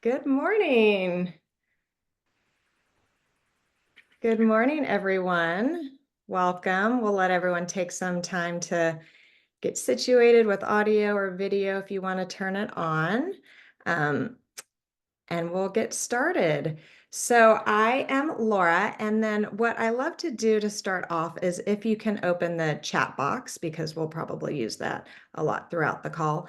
Good morning. Good morning, everyone. Welcome. We'll let everyone take some time to get situated with audio or video if you want to turn it on. Um, and we'll get started. So I am Laura, and then what I love to do to start off is if you can open the chat box, because we'll probably use that a lot throughout the call.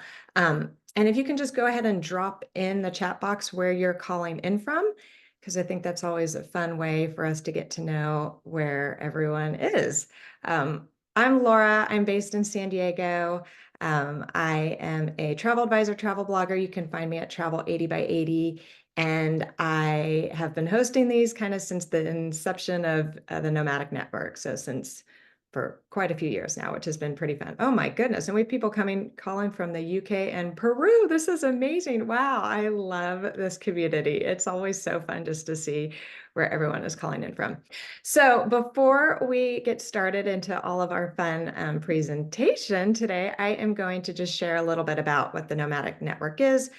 And if you can just go ahead and drop in the chat box where you're calling in from, because I think that's always a fun way for us to get to know where everyone is. I'm Laura. I'm based in San Diego. I am a travel advisor, travel blogger. You can find me at Travel 80 by 80. And I have been hosting these kind of since the inception of the Nomadic Network. So since for quite a few years now, which has been pretty fun. Oh my goodness. And we have people calling from the UK and Peru. This is amazing. Wow. I love this community. It's always so fun just to see where everyone is calling in from. So before we get started into all of our fun presentation today, I am going to just share a little bit about what the Nomadic Network is.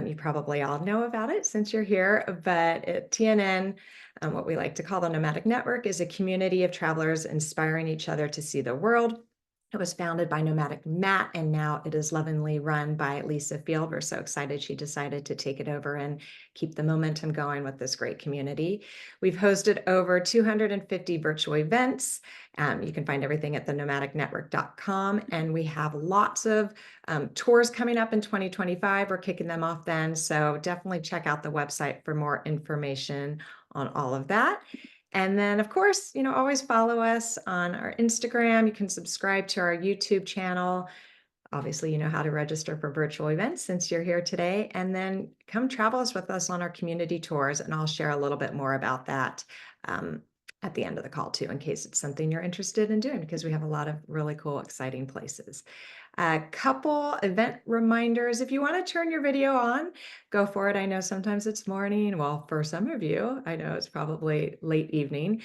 You probably all know about it since you're here, but at TNN, what we like to call the Nomadic Network is a community of travelers inspiring each other to see the world. It was founded by Nomadic Matt, and now it is lovingly run by Lisa Field. We're so excited she decided to take it over and keep the momentum going with this great community. We've hosted over 250 virtual events. You can find everything at thenomadicnetwork.com, and we have lots of tours coming up in 2025. We're kicking them off then, so definitely check out the website for more information on all of that. And then, of course, always follow us on our Instagram. You can subscribe to our YouTube channel. Obviously, you know how to register for virtual events since you're here today. And then come travel with us on our community tours, and I'll share a little bit more about that at the end of the call too, in case it's something you're interested in doing, because we have a lot of really cool, exciting places. A couple event reminders. If you want to turn your video on, go for it. I know sometimes it's morning. Well, for some of you, I know it's probably late evening.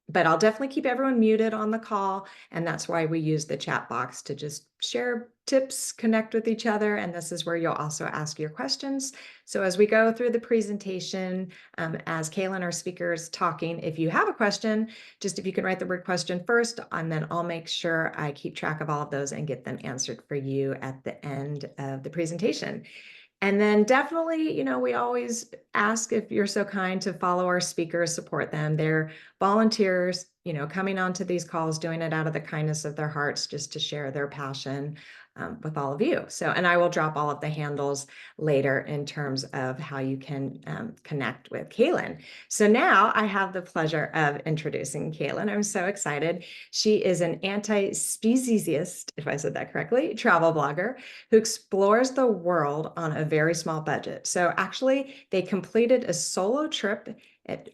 But I'll definitely keep everyone muted on the call. And that's why we use the chat box to just share tips, connect with each other. And this is where you'll also ask your questions. So as we go through the presentation, as Calen, our speaker, is talking, if you have a question, just if you can write the word question first, and then I'll make sure I keep track of all of those and get them answered for you at the end of the presentation. And then definitely, we always ask if you're so kind to follow our speakers, support them. They're volunteers, coming onto these calls, doing it out of the kindness of their hearts, just to share their passion with all of you. So, and I will drop all of the handles later in terms of how you can connect with Calen. So now I have the pleasure of introducing Calen. I'm so excited. She is an anti-speciesist, if I said that correctly, travel blogger who explores the world on a very small budget. So actually, they completed a solo trip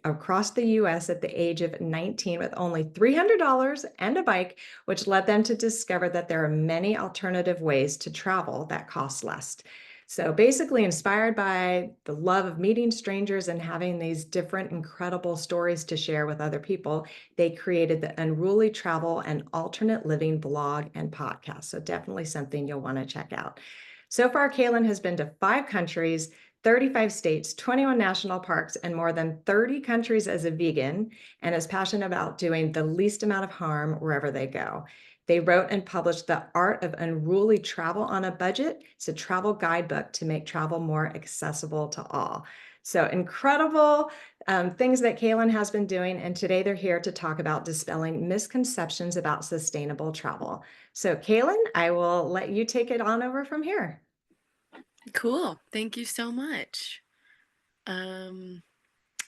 across the US at the age of 19 with only $300 and a bike, which led them to discover that there are many alternative ways to travel that cost less. So basically inspired by the love of meeting strangers and having these different incredible stories to share with other people, they created the Unruly Travel and Alternate Living blog and podcast. So definitely something you'll want to check out. So far, Calen has been to 5 countries, 35 states, 21 national parks, and more than 30 countries as a vegan, and is passionate about doing the least amount of harm wherever they go. They wrote and published The Art of Unruly Travel on a Budget. It's a travel guidebook to make travel more accessible to all. So incredible things that Calen has been doing. And today they're here to talk about dispelling misconceptions about sustainable travel. So Calen, I will let you take it on over from here. Cool. Thank you so much. Um,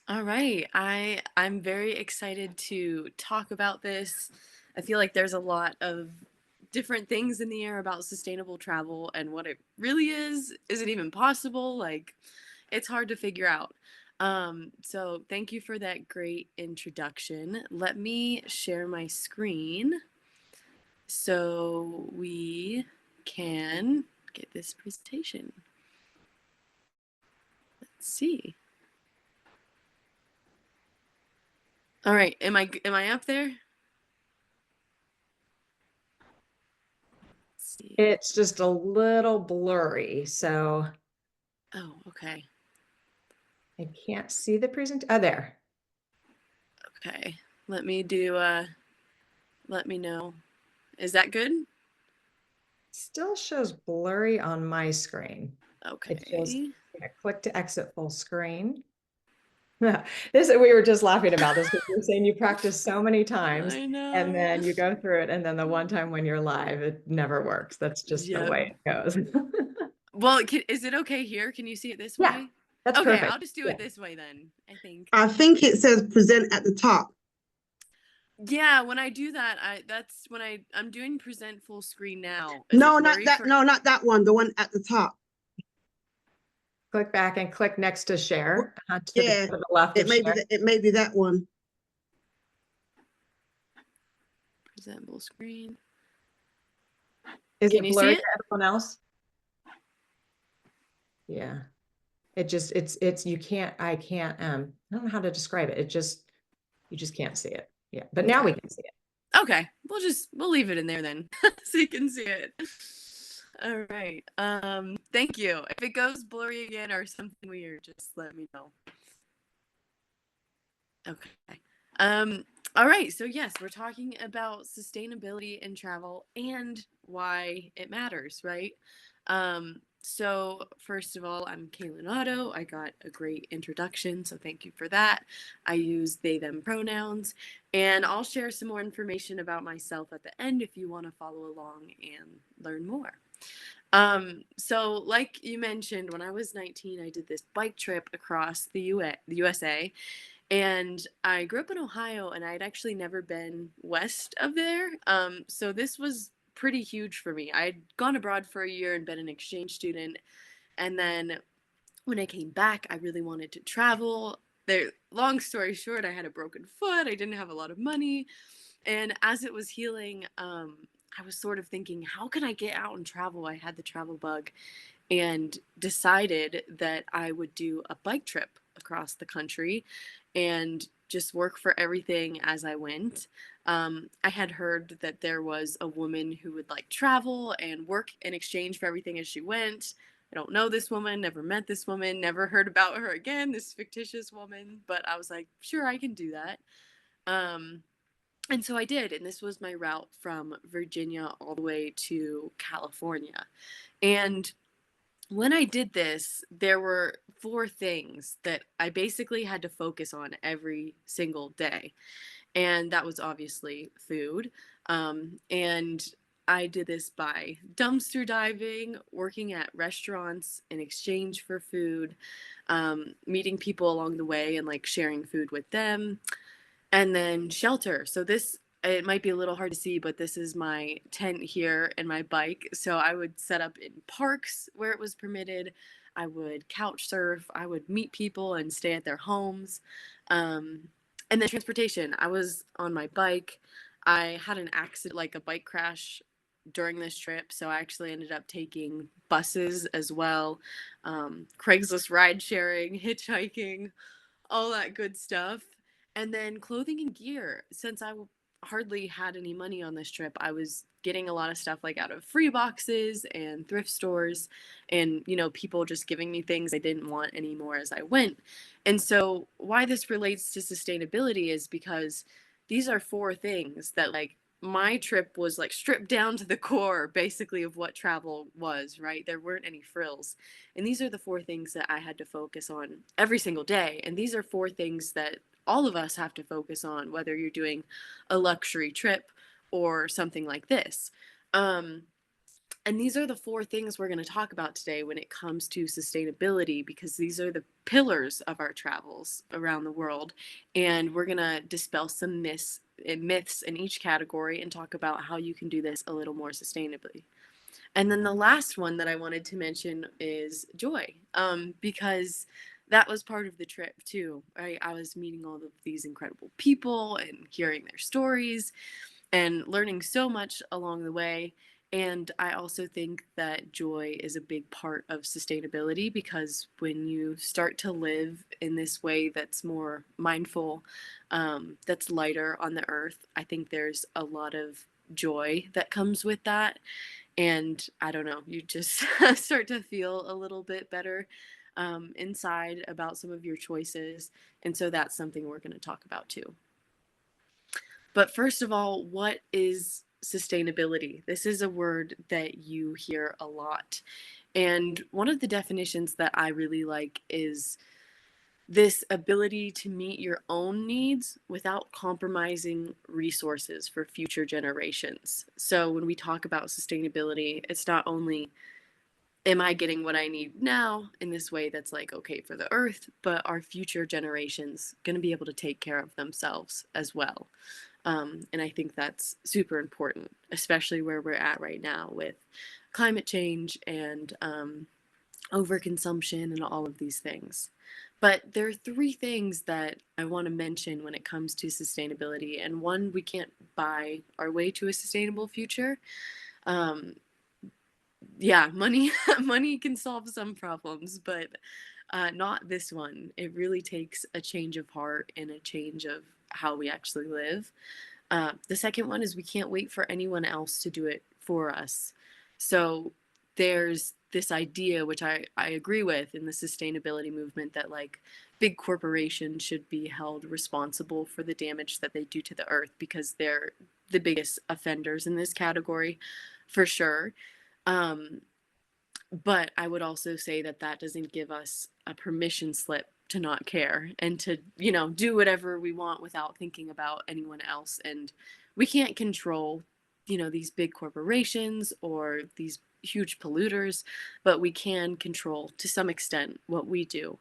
all right. I'm very excited to talk about this. I feel like there's a lot of different things in the air about sustainable travel and what it really is it even possible? Like it's hard to figure out. So thank you for that great introduction. Let me share my screen so we can get this presentation. Let's see. All right, am I up there? Let's see. It's just a little blurry, so Oh, okay. I can't see the present. Oh, there. Okay. Let me do let me know. Is that good? Still shows blurry on my screen. It shows, Okay. yeah, click to exit full screen. We were just laughing about this because you're saying you practice so many times I and know. then you go through it, and then the one time when you're live, it never works. That's just the Yep. way it goes. Well, is it okay here? Can you see it this Yeah, way? that's Okay, perfect. I'll just do Yeah. it this way then, I think. I think it says present at the top. Yeah, when I do that, that's when I'm doing present full screen now. Is it No, not blurry that. for No, not that one. The one at the top. Click back and click next to share, Yeah, to the left it of may be share. that. It may be that one. present full screen? Is Can it you see blurry to it? everyone else? Yeah. You can't, I can't, I don't know how to describe it. You just can't see it. Yeah. But now Okay. we can see it. Okay, we'll leave it in there then, so you can see it. All right. Thank you. If it goes blurry again or something weird, just let me know. Okay. Um, all right. So yes, we're talking about sustainability in travel and why it matters, right? So first of all, I'm Calen Otto. I got a great introduction, so thank you for that. I use they them pronouns, and I'll share some more information about myself at the end if you want to follow along and learn more. So like you mentioned, when I was 19, I did this bike trip across the USA, and I grew up in Ohio, and I'd actually never been west of there. So this was pretty huge for me. I'd gone abroad for a year and been an exchange student. And then when I came back, I really wanted to travel. There, long story short, I had a broken foot. I didn't have a lot of money. And as it was healing, I was sort of thinking, how can I get out and travel? I had the travel bug and decided that I would do a bike trip across the country and just work for everything as I went. I had heard that there was a woman who would like travel and work in exchange for everything as she went. I don't know this woman, never met this woman, never heard about her again, this fictitious woman, but I was like, sure, I can do that. Um, and so I did, and this was my route from Virginia all the way to California. And when I did this, there were four things that I basically had to focus on every single day. And that was obviously food. And I did this by dumpster diving, working at restaurants in exchange for food, meeting people along the way and like sharing food with them, and then shelter. So this, it might be a little hard to see, but this is my tent here and my bike. So I would set up in parks where it was permitted. I would couch surf. I would meet people and stay at their homes. Um, and then transportation. I was on my bike. I had an accident, like a bike crash during this trip. So I actually ended up taking buses as well, Craigslist ride sharing, hitchhiking, all that good stuff. And then clothing and gear. Since I hardly had any money on this trip, I was getting a lot of stuff like out of free boxes and thrift stores, and people just giving me things I didn't want anymore as I went. And so why this relates to sustainability is because these are four things that, like, my trip was like stripped down to the core basically of what travel was, right? There weren't any frills. And these are the four things that I had to focus on every single day. And these are four things that all of us have to focus on, whether you're doing a luxury trip or something like this. Um, and these are the four things we're going to talk about today when it comes to sustainability, because these are the pillars of our travels around the world. And we're going to dispel some myths in each category and talk about how you can do this a little more sustainably. And then the last one that I wanted to mention is joy, because that was part of the trip too. Right? I was meeting all of these incredible people and hearing their stories and learning so much along the way. And I also think that joy is a big part of sustainability, because when you start to live in this way that's more mindful, that's lighter on the earth, I think there's a lot of joy that comes with that. And I don't know, you just start to feel a little bit better. inside about some of your choices. And so that's something we're going to talk about too. But first of all, what is sustainability? This is a word that you hear a lot. And one of the definitions that I really like is this ability to meet your own needs without compromising resources for future generations. So when we talk about sustainability, it's not only am I getting what I need now in this way that's like okay for the earth, but are future generations going to be able to take care of themselves as well? And I think that's super important, especially where we're at right now with climate change and overconsumption and all of these things. But there are three things that I want to mention when it comes to sustainability. And one, we can't buy our way to a sustainable future. Um, yeah, money money can solve some problems, but not this one. It really takes a change of heart and a change of how we actually live. The second one is we can't wait for anyone else to do it for us. So there's this idea, which I agree with in the sustainability movement, that like big corporations should be held responsible for the damage that they do to the earth because they're the biggest offenders in this category for sure. Um, but I would also say that that doesn't give us a permission slip to not care and to, do whatever we want without thinking about anyone else. And we can't control, these big corporations or these huge polluters, but we can control to some extent what we do.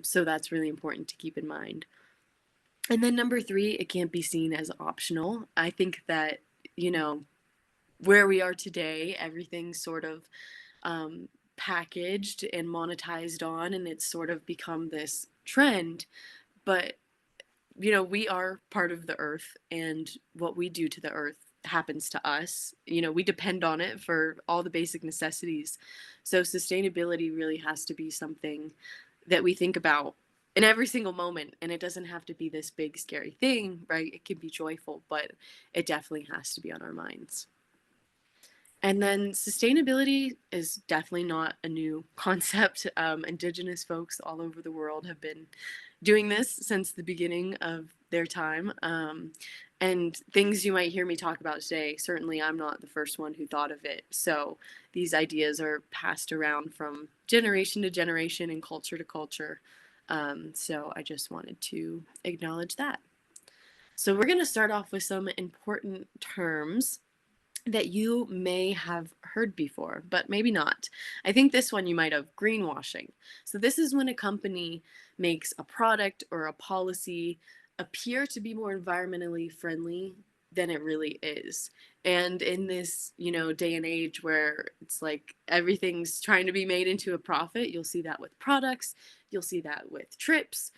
So that's really important to keep in mind. And then number three, it can't be seen as optional. I think that, you know, where we are today, everything's sort of um, packaged and monetized on, and it's sort of become this trend. But, we are part of the earth, and what we do to the earth happens to us. We depend on it for all the basic necessities. So, sustainability really has to be something that we think about in every single moment. And it doesn't have to be this big, scary thing, right? It can be joyful, but it definitely has to be on our minds. And then sustainability is definitely not a new concept. Indigenous folks all over the world have been doing this since the beginning of their time. And things you might hear me talk about today, certainly I'm not the first one who thought of it. So these ideas are passed around from generation to generation and culture to culture. So I just wanted to acknowledge that. So we're going to start off with some important terms that you may have heard before, but maybe not. I think this one you might have: greenwashing. So, this is when a company makes a product or a policy appear to be more environmentally friendly than it really is. And in this, day and age where it's like everything's trying to be made into a profit, you'll see that with products, you'll see that with trips,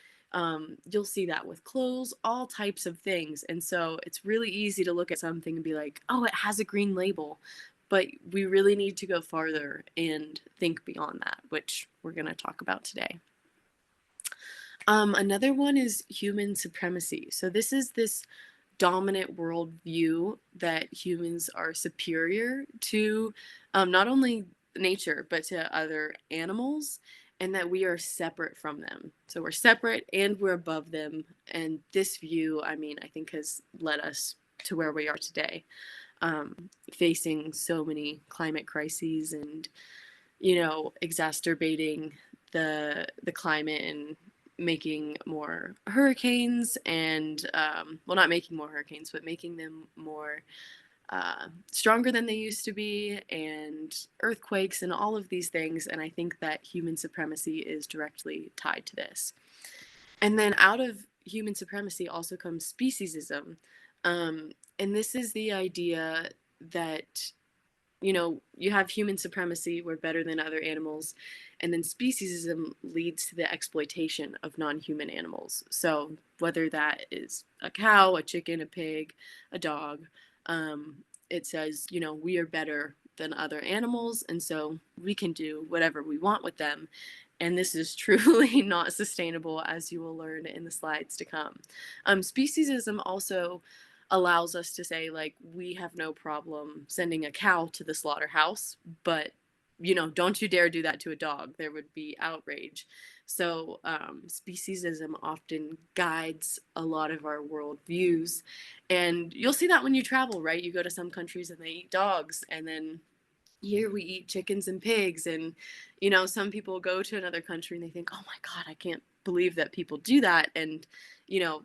you'll see that with clothes, all types of things. And so it's really easy to look at something and be like, oh, it has a green label. But we really need to go farther and think beyond that, which we're going to talk about today. Another one is human supremacy. So this is this dominant worldview that humans are superior to not only nature, but to other animals, and that we are separate from them. So we're separate and we're above them. And this view, I think, has led us to where we are today, facing so many climate crises and, exacerbating the climate and making more hurricanes and well, not making more hurricanes, but making them more stronger than they used to be, and earthquakes and all of these things. And I think that human supremacy is directly tied to this. And then out of human supremacy also comes speciesism. And this is the idea that you have human supremacy, we're better than other animals, and then speciesism leads to the exploitation of non-human animals. So whether that is a cow, a chicken, a pig, a dog, it says, we are better than other animals, and so we can do whatever we want with them. And this is truly not sustainable, as you will learn in the slides to come. Speciesism also allows us to say, like, we have no problem sending a cow to the slaughterhouse, but don't you dare do that to a dog. There would be outrage. So speciesism often guides a lot of our world views. And you'll see that when you travel, right? You go to some countries and they eat dogs, and then here we eat chickens and pigs. And, some people go to another country and they think, oh my God, I can't believe that people do that. And,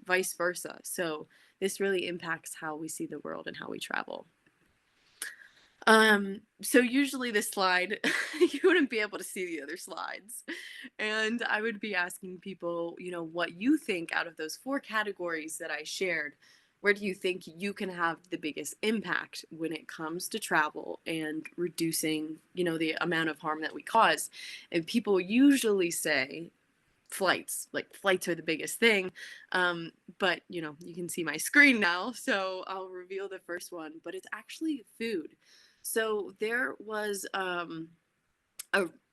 vice versa. So this really impacts how we see the world and how we travel. So usually this slide, you wouldn't be able to see the other slides. And I would be asking people, what you think out of those 4 categories that I shared. Where do you think you can have the biggest impact when it comes to travel and reducing, the amount of harm that we cause? And people usually say flights. Like, flights are the biggest thing. But you can see my screen now, so I'll reveal the first one. But it's actually food. So there was a,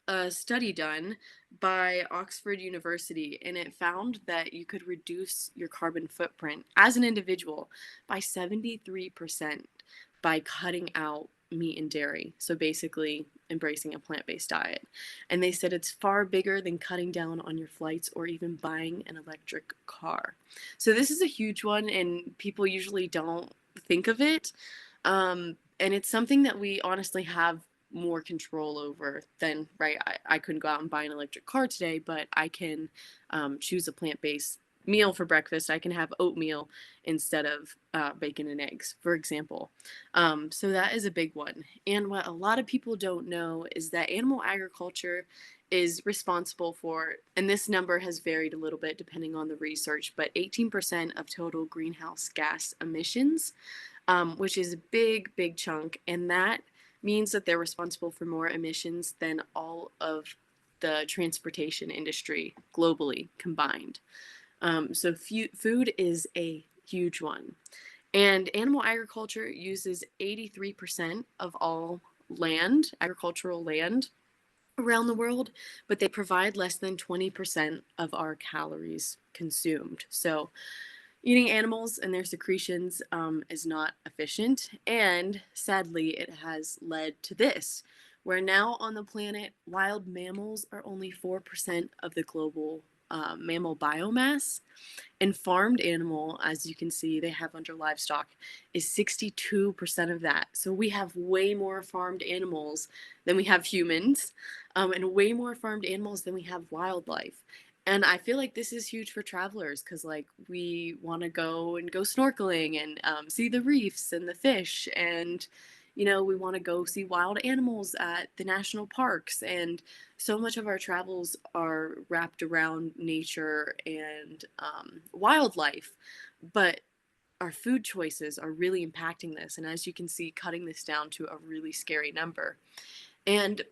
a study done by Oxford University, and it found that you could reduce your carbon footprint as an individual by 73% by cutting out meat and dairy. So basically embracing a plant-based diet. And they said it's far bigger than cutting down on your flights or even buying an electric car. So this is a huge one, and people usually don't think of it. And it's something that we honestly have more control over than, right? I couldn't go out and buy an electric car today, but I can choose a plant-based meal for breakfast. I can have oatmeal instead of bacon and eggs, for example. So that is a big one. And what a lot of people don't know is that animal agriculture is responsible for, and this number has varied a little bit depending on the research, but 18% of total greenhouse gas emissions, which is a big, big chunk. And that means that they're responsible for more emissions than all of the transportation industry globally combined. So food is a huge one. And animal agriculture uses 83% of all land, agricultural land around the world, but they provide less than 20% of our calories consumed. So eating animals and their secretions is not efficient, and sadly, it has led to this, where now on the planet, wild mammals are only 4% of the global mammal biomass, and farmed animal, as you can see, they have under livestock, is 62% of that. So we have way more farmed animals than we have humans, and way more farmed animals than we have wildlife. And I feel like this is huge for travelers because, like, we want to go snorkeling and see the reefs and the fish, and we want to go see wild animals at the national parks. And so much of our travels are wrapped around nature and wildlife, but our food choices are really impacting this. And as you can see, cutting this down to a really scary number. And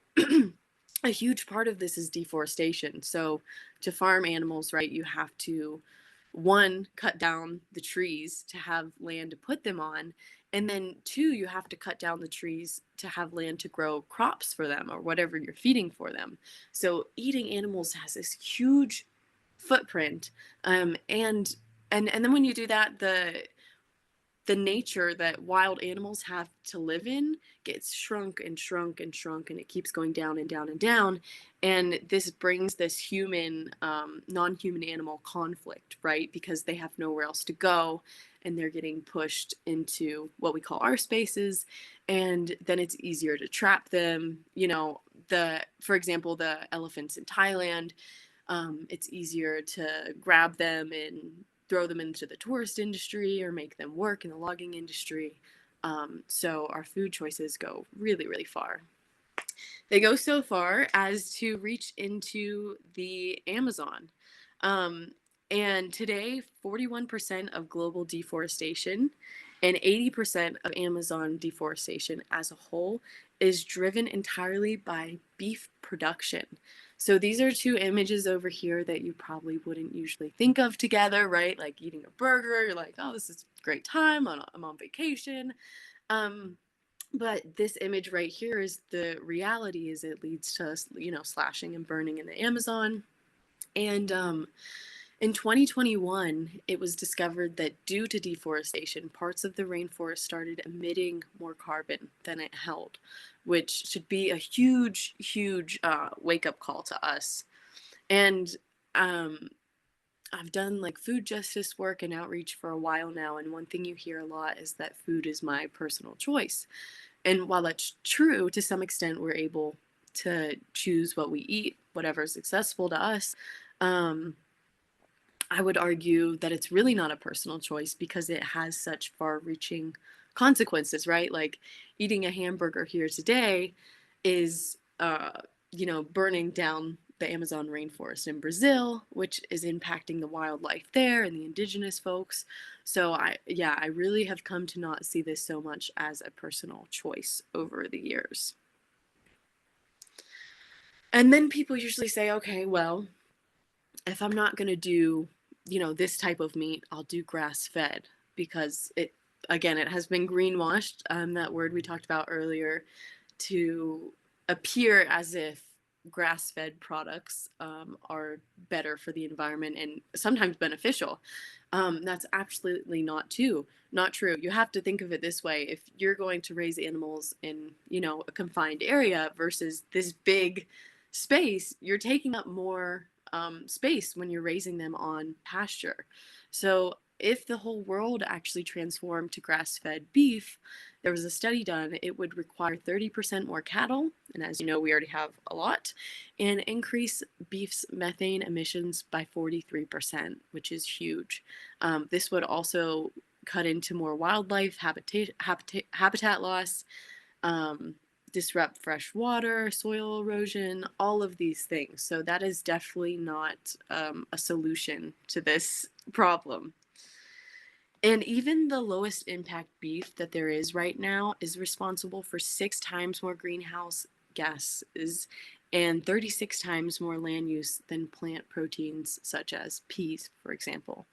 a huge part of this is deforestation. So to farm animals, right, you have to, one, cut down the trees to have land to put them on. And then 2, you have to cut down the trees to have land to grow crops for them or whatever you're feeding for them. So eating animals has this huge footprint. And then when you do that, the nature that wild animals have to live in gets shrunk and shrunk and shrunk, and it keeps going down and down and down. And this brings this human, non-human animal conflict, right? Because they have nowhere else to go, and they're getting pushed into what we call our spaces, and then it's easier to trap them. For example, the elephants in Thailand, it's easier to grab them and throw them into the tourist industry or make them work in the logging industry. So our food choices go really, really far. They go so far as to reach into the Amazon. And today, 41% of global deforestation and 80% of Amazon deforestation as a whole is driven entirely by beef production. So these are 2 images over here that you probably wouldn't usually think of together, right? Like eating a burger, you're like, oh, this is a great time, I'm on vacation. But this image right here is the reality, is it leads to, slashing and burning in the Amazon. And In 2021, it was discovered that due to deforestation, parts of the rainforest started emitting more carbon than it held, which should be a huge, huge wake-up call to us. And um, I've done like food justice work and outreach for a while now, and one thing you hear a lot is that food is my personal choice. And while that's true, to some extent, we're able to choose what we eat, whatever's accessible to us. Um, I would argue that it's really not a personal choice because it has such far reaching consequences, right? Like eating a hamburger here today is, burning down the Amazon rainforest in Brazil, which is impacting the wildlife there and the indigenous folks. So I really have come to not see this so much as a personal choice over the years. And then people usually say, okay, well, if I'm not going to do, this type of meat, I'll do grass fed because it has been greenwashed, that word we talked about earlier, to appear as if grass fed products are better for the environment and sometimes beneficial. That's absolutely not true. You have to think of it this way. If you're going to raise animals in, a confined area versus this big space, you're taking up more space when you're raising them on pasture. So if the whole world actually transformed to grass-fed beef, there was a study done, it would require 30% more cattle, and as you know, we already have a lot, and increase beef's methane emissions by 43%, which is huge. This would also cut into more wildlife habitat loss, um, disrupt fresh water, soil erosion, all of these things. So that is definitely not a solution to this problem. And even the lowest impact beef that there is right now is responsible for 6 times more greenhouse gases and 36 times more land use than plant proteins such as peas, for example.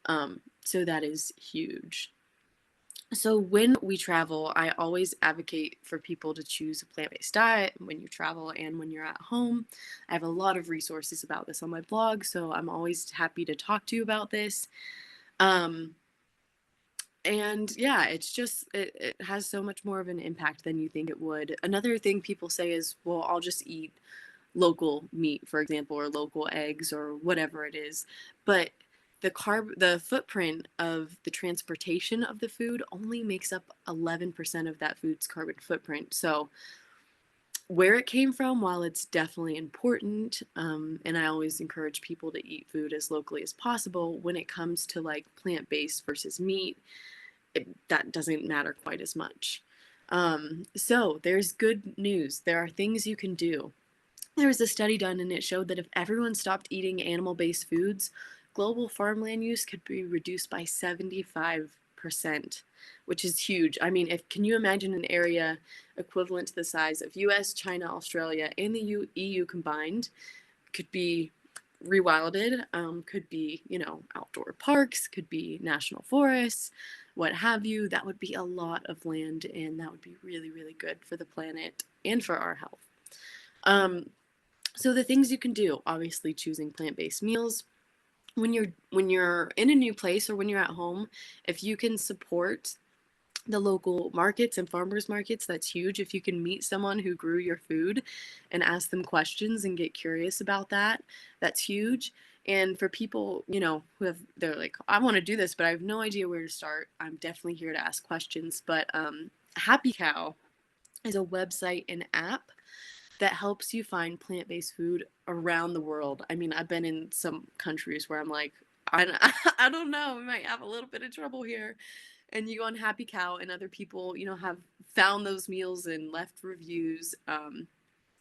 So that is huge. So when we travel, I always advocate for people to choose a plant-based diet when you travel and when you're at home. I have a lot of resources about this on my blog, so I'm always happy to talk to you about this. Um, and yeah, it has so much more of an impact than you think it would. Another thing people say is, well, I'll just eat local meat, for example, or local eggs or whatever it is. But the footprint of the transportation of the food only makes up 11% of that food's carbon footprint. So where it came from, while it's definitely important, and I always encourage people to eat food as locally as possible, when it comes to like plant-based versus meat, that doesn't matter quite as much. So there's good news. There are things you can do. There was a study done and it showed that if everyone stopped eating animal-based foods, global farmland use could be reduced by 75%, which is huge. I mean, can you imagine an area equivalent to the size of US, China, Australia, and the EU combined could be rewilded, could be, outdoor parks, could be national forests, what have you. That would be a lot of land, and that would be really, really good for the planet and for our health. So the things you can do, obviously choosing plant-based meals. When you're in a new place or when you're at home, if you can support the local markets and farmers markets, that's huge. If you can meet someone who grew your food and ask them questions and get curious about that, that's huge. And for people, they're like, I want to do this, but I have no idea where to start. I'm definitely here to ask questions. But Happy Cow is a website and app that helps you find plant-based food around the world. I mean, I've been in some countries where I'm like, I don't know, we might have a little bit of trouble here. And you go on Happy Cow, and other people, have found those meals and left reviews. And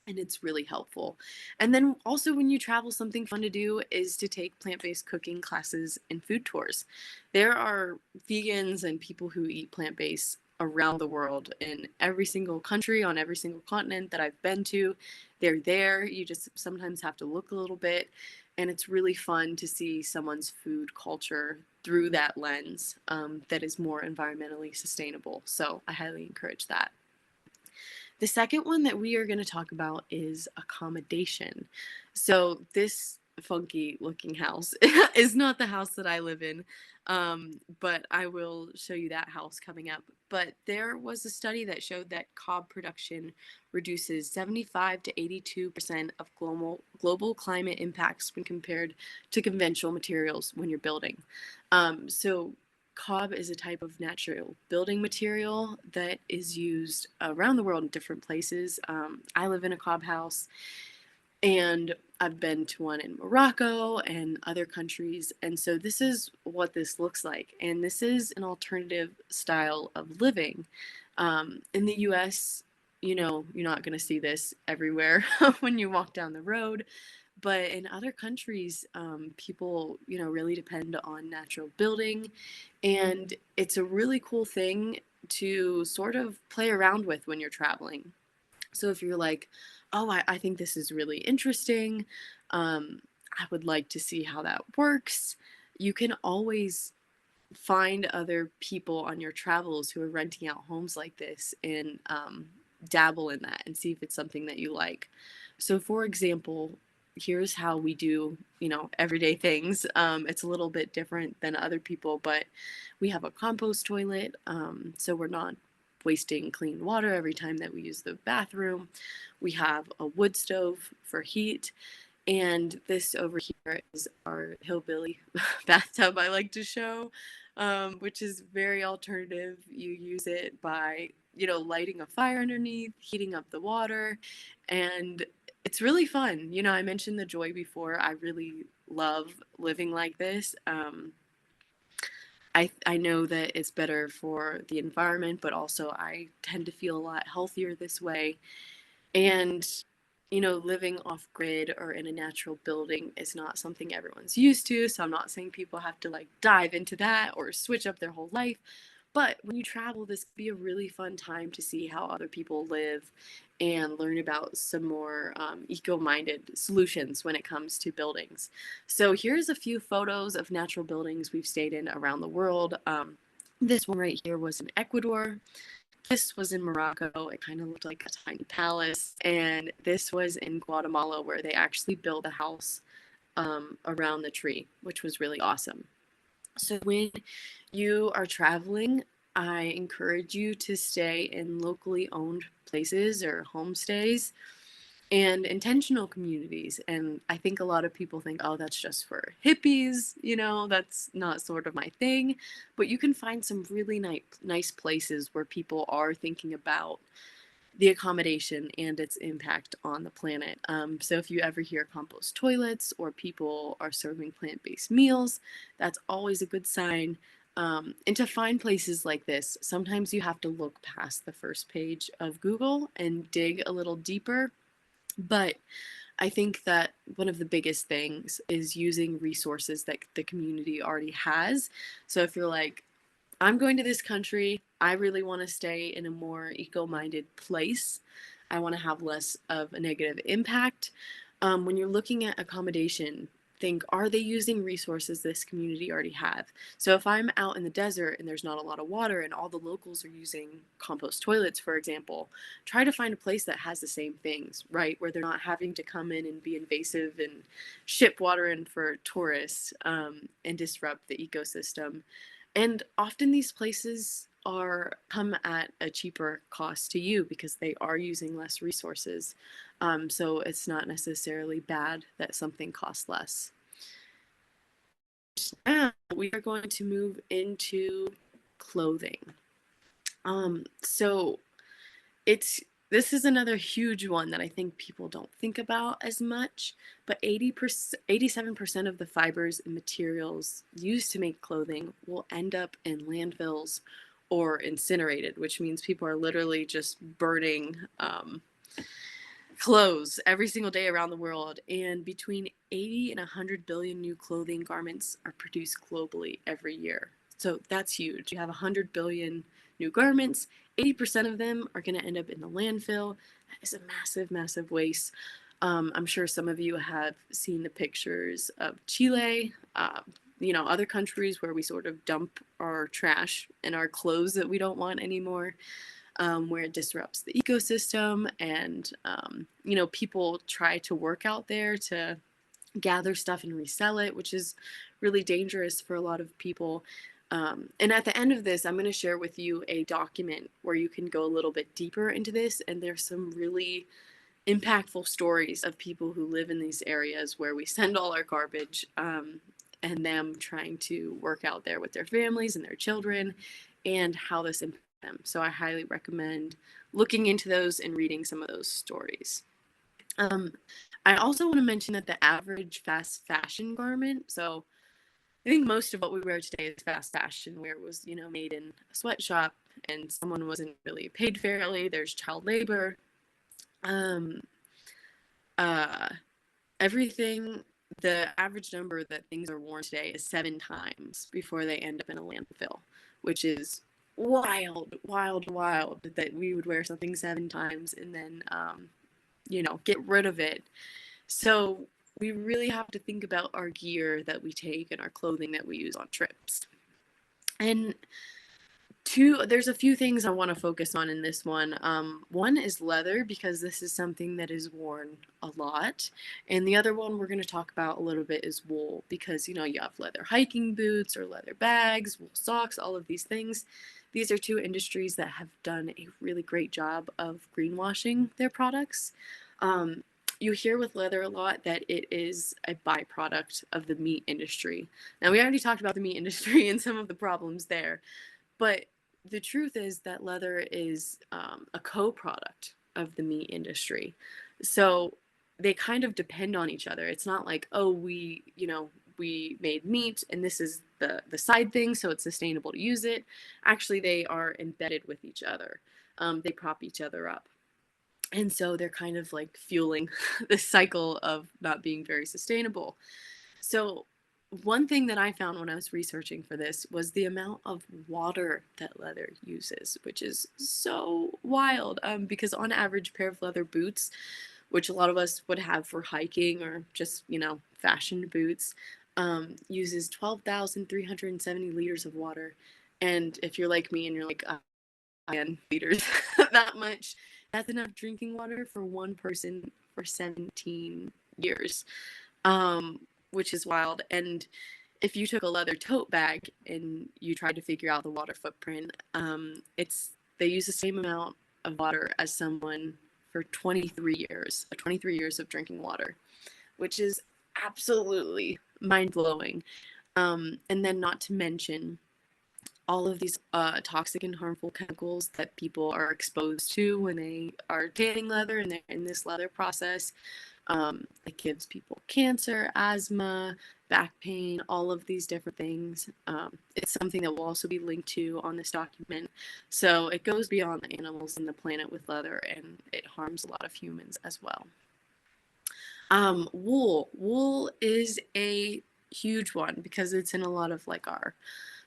it's really helpful. And then also when you travel, something fun to do is to take plant-based cooking classes and food tours. There are vegans and people who eat plant-based around the world in every single country, on every single continent that I've been to. They're there. You just sometimes have to look a little bit. And it's really fun to see someone's food culture through that lens, that is more environmentally sustainable. So I highly encourage that. The second one that we are going to talk about is accommodation. So this funky looking house is not the house that I live in. But I will show you that house coming up. But there was a study that showed that cob production reduces 75 to 82% of global climate impacts when compared to conventional materials when you're building. So cob is a type of natural building material that is used around the world in different places. I live in a cob house, and I've been to one in Morocco and other countries. And so this is what this looks like. And this is an alternative style of living. In the US, you know, you're not going to see this everywhere when you walk down the road. But in other countries, people, you know, really depend on natural building. And it's a really cool thing to sort of play around with when you're traveling. So if you're like, oh, I think this is really interesting, I would like to see how that works, you can always find other people on your travels who are renting out homes like this and dabble in that and see if it's something that you like. So, for example, here's how we do, you know, everyday things. It's a little bit different than other people, but we have a compost toilet, so we're not wasting clean water every time that we use the bathroom. We have a wood stove for heat. And this over here is our hillbilly bathtub I like to show, which is very alternative. You use it by, you know, lighting a fire underneath, heating up the water, and it's really fun. You know, I mentioned the joy before. I really love living like this. I know that it's better for the environment, but also I tend to feel a lot healthier this way. And, you know, living off grid or in a natural building is not something everyone's used to. So I'm not saying people have to like dive into that or switch up their whole life. But when you travel, this could be a really fun time to see how other people live and learn about some more eco-minded solutions when it comes to buildings. So here's a few photos of natural buildings we've stayed in around the world. This one right here was in Ecuador. This was in Morocco. It kind of looked like a tiny palace. And this was in Guatemala, where they actually built a house around the tree, which was really awesome. So when you are traveling, I encourage you to stay in locally owned places or homestays and intentional communities. And I think a lot of people think, oh, that's just for hippies, you know, that's not sort of my thing. But you can find some really nice places where people are thinking about the accommodation and its impact on the planet. So if you ever hear compost toilets or people are serving plant-based meals, that's always a good sign. And to find places like this, sometimes you have to look past the first page of Google and dig a little deeper. But I think that one of the biggest things is using resources that the community already has. So if you're like, I'm going to this country, I really want to stay in a more eco-minded place, I want to have less of a negative impact. When you're looking at accommodation, think, are they using resources this community already have? So if I'm out in the desert and there's not a lot of water and all the locals are using compost toilets, for example, try to find a place that has the same things, right? Where they're not having to come in and be invasive and ship water in for tourists, and disrupt the ecosystem. And often these places are come at a cheaper cost to you because they are using less resources. So it's not necessarily bad that something costs less. Now we are going to move into clothing. So it's this is another huge one that I think people don't think about as much, but 80%, 87% of the fibers and materials used to make clothing will end up in landfills or incinerated, which means people are literally just burning clothes every single day around the world. And between 80 and 100 billion new clothing garments are produced globally every year. So that's huge. You have 100 billion new garments, 80% of them are going to end up in the landfill. That is a massive, massive waste. I'm sure some of you have seen the pictures of Chile, you know, other countries where we sort of dump our trash and our clothes that we don't want anymore, where it disrupts the ecosystem. And, you know, people try to work out there to gather stuff and resell it, which is really dangerous for a lot of people. And at the end of this, I'm going to share with you a document where you can go a little bit deeper into this. And there's some really impactful stories of people who live in these areas where we send all our garbage, and them trying to work out there with their families and their children, and how this impacts them. So I highly recommend looking into those and reading some of those stories. I also want to mention that the average fast fashion garment, so I think most of what we wear today is fast fashion, where it was, made in a sweatshop and someone wasn't really paid fairly. There's child labor. Um, uh, Everything, the average number that things are worn today is 7 times before they end up in a landfill, which is wild, wild, wild that we would wear something 7 times and then, get rid of it. So we really have to think about our gear that we take and our clothing that we use on trips. And there's a few things I want to focus on in this one. One is leather, because this is something that is worn a lot. And the other one we're going to talk about a little bit is wool, because, you have leather hiking boots or leather bags, wool socks, all of these things. These are two industries that have done a really great job of greenwashing their products. You hear with leather a lot that it is a byproduct of the meat industry. Now, we already talked about the meat industry and some of the problems there, but the truth is that leather is a co-product of the meat industry. So they kind of depend on each other. It's not like, oh, we made meat and this is the side thing, so it's sustainable to use it. Actually, they are embedded with each other. They prop each other up. And so they're kind of like fueling this cycle of not being very sustainable. So one thing that I found when I was researching for this was the amount of water that leather uses, which is so wild. Because on average, a pair of leather boots, which a lot of us would have for hiking or just, fashion boots, uses 12,370 liters of water. And if you're like me and you're like, 10 liters, that much, that's enough drinking water for one person for 17 years. Which is wild. And if you took a leather tote bag and you tried to figure out the water footprint, they use the same amount of water as someone for 23 years, 23 years of drinking water, which is absolutely mind-blowing. And then not to mention all of these toxic and harmful chemicals that people are exposed to when they are tanning leather and they're in this leather process. It gives people cancer, asthma, back pain, all of these different things. It's something that will also be linked to on this document. So it goes beyond the animals and the planet with leather, and it harms a lot of humans as well. Wool. Wool is a huge one because it's in a lot of like our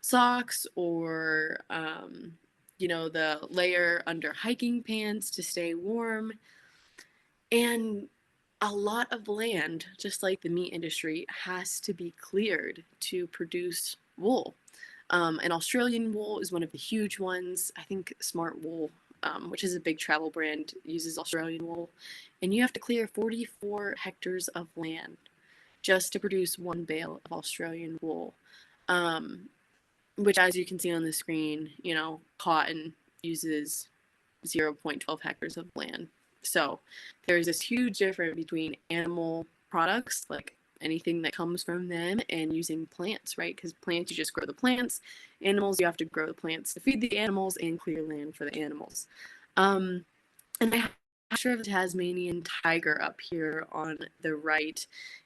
socks or, the layer under hiking pants to stay warm. And a lot of land, just like the meat industry, has to be cleared to produce wool. And Australian wool is one of the huge ones. I think Smart Wool, which is a big travel brand, uses Australian wool. And you have to clear 44 hectares of land just to produce one bale of Australian wool. Which, as you can see on the screen, cotton uses 0.12 hectares of land. So there's this huge difference between animal products, like anything that comes from them, and using plants, right? Because plants, you just grow the plants. Animals, you have to grow the plants to feed the animals and clear land for the animals. And I have a picture of a Tasmanian tiger up here on the right,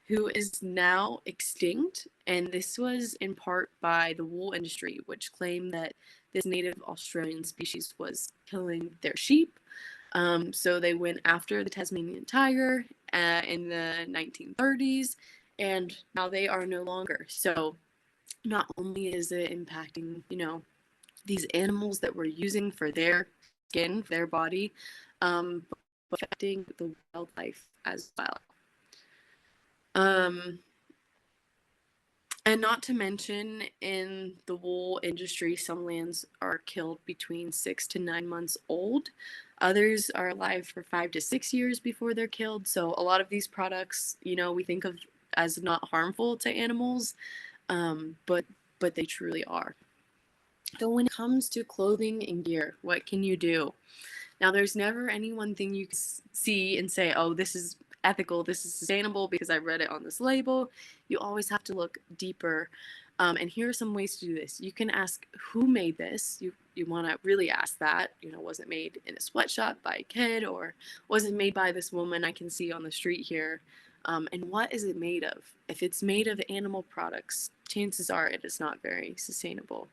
who is now extinct. And this was in part by the wool industry, which claimed that this native Australian species was killing their sheep. So they went after the Tasmanian tiger in the 1930s, and now they are no longer. So not only is it impacting, these animals that we're using for their skin, their body, but affecting the wildlife as well. And not to mention, in the wool industry, some lambs are killed between 6 to 9 months old. Others are alive for 5 to 6 years before they're killed. So a lot of these products, we think of as not harmful to animals, but they truly are. So when it comes to clothing and gear, what can you do? Now, there's never any one thing you can see and say, oh, this is ethical, this is sustainable because I read it on this label. You always have to look deeper. And here are some ways to do this. You can ask who made this. You want to really ask that. Was it made in a sweatshop by a kid, or was it made by this woman I can see on the street here? And what is it made of? If it's made of animal products, chances are it is not very sustainable.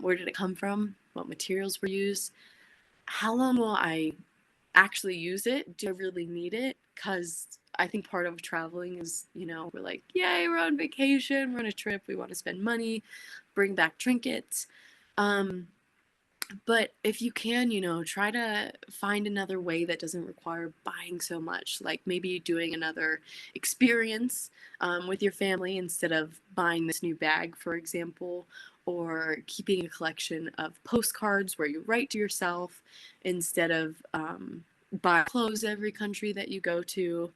Where did it come from? What materials were used? How long will I actually use it? Do I really need it? Because I think part of traveling is, we're like, yay, we're on vacation, we're on a trip, we want to spend money, bring back trinkets. But if you can, try to find another way that doesn't require buying so much, like maybe doing another experience with your family instead of buying this new bag, for example, or keeping a collection of postcards where you write to yourself instead of buying clothes every country that you go to.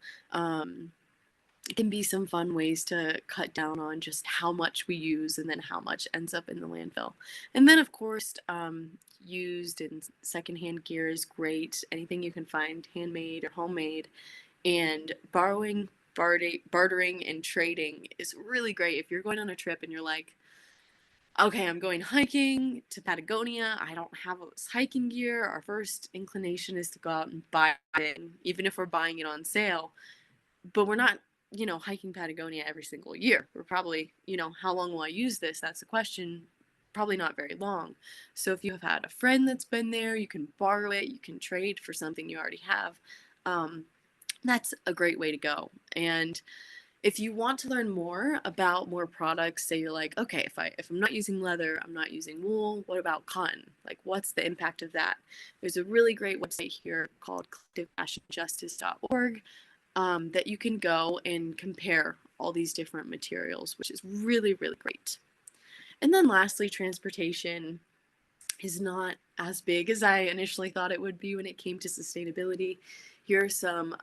It can be some fun ways to cut down on just how much we use and then how much ends up in the landfill. And then, of course, used and secondhand gear is great. Anything you can find handmade or homemade. And bartering, and trading is really great. If you're going on a trip and you're like, okay, I'm going hiking to Patagonia. I don't have this hiking gear. Our first inclination is to go out and buy it, even if we're buying it on sale. But we're not, hiking Patagonia every single year. We're probably, how long will I use this? That's the question. Probably not very long. So if you have had a friend that's been there, you can borrow it, you can trade for something you already have. That's a great way to go. And if you want to learn more about more products, say you're like, okay, if I'm not using leather, I'm not using wool, what about cotton? Like, what's the impact of that? There's a really great website here called collectivefashionjustice.org that you can go and compare all these different materials, which is really, really great. And then lastly, transportation is not as big as I initially thought it would be when it came to sustainability. Here are some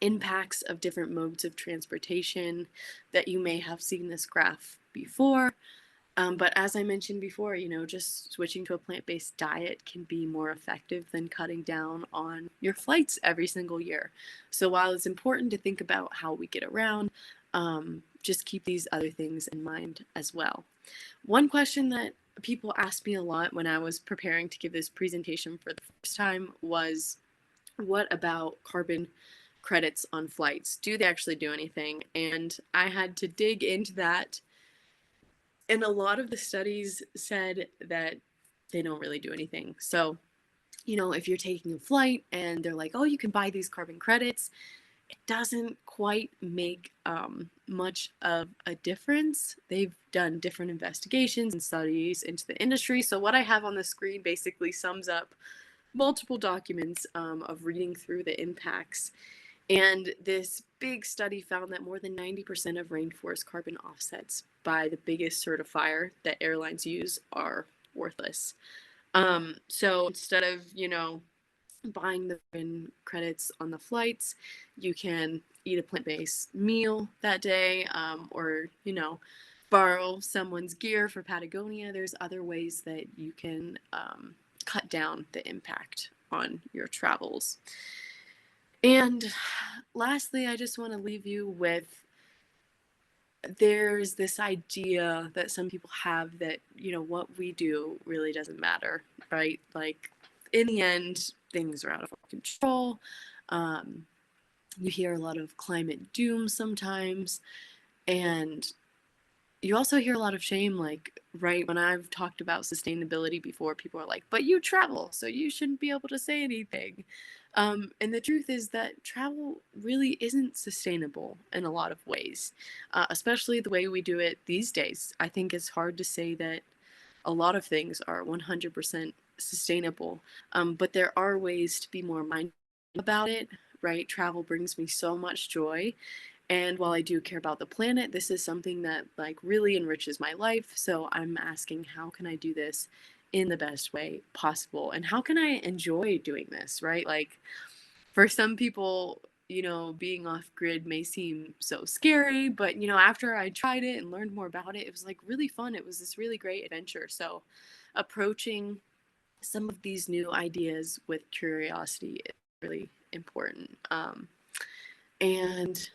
impacts of different modes of transportation that you may have seen this graph before. But as I mentioned before, just switching to a plant-based diet can be more effective than cutting down on your flights every single year. So while it's important to think about how we get around, just keep these other things in mind as well. One question that people asked me a lot when I was preparing to give this presentation for the first time was, what about carbon credits on flights? Do they actually do anything? And I had to dig into that. And a lot of the studies said that they don't really do anything. So, if you're taking a flight and they're like, oh, you can buy these carbon credits, it doesn't quite make much of a difference. They've done different investigations and studies into the industry. So what I have on the screen basically sums up multiple documents of reading through the impacts. And this big study found that more than 90% of rainforest carbon offsets by the biggest certifier that airlines use are worthless. So instead of, buying the carbon credits on the flights, you can eat a plant-based meal that day, or, borrow someone's gear for Patagonia. There's other ways that you can cut down the impact on your travels. And lastly, I just want to leave you with, there's this idea that some people have that, what we do really doesn't matter, right? Like, in the end, things are out of control. You hear a lot of climate doom sometimes. And you also hear a lot of shame, like, right, when I've talked about sustainability before, people are like, but you travel, so you shouldn't be able to say anything. And the truth is that travel really isn't sustainable in a lot of ways, especially the way we do it these days. I think it's hard to say that a lot of things are 100% sustainable, but there are ways to be more mindful about it, right? Travel brings me so much joy. And while I do care about the planet, this is something that like really enriches my life. So I'm asking, how can I do this in the best way possible? And how can I enjoy doing this, right? Like, for some people, being off grid may seem so scary, but, after I tried it and learned more about it, it was like really fun. It was this really great adventure. So approaching some of these new ideas with curiosity is really important. And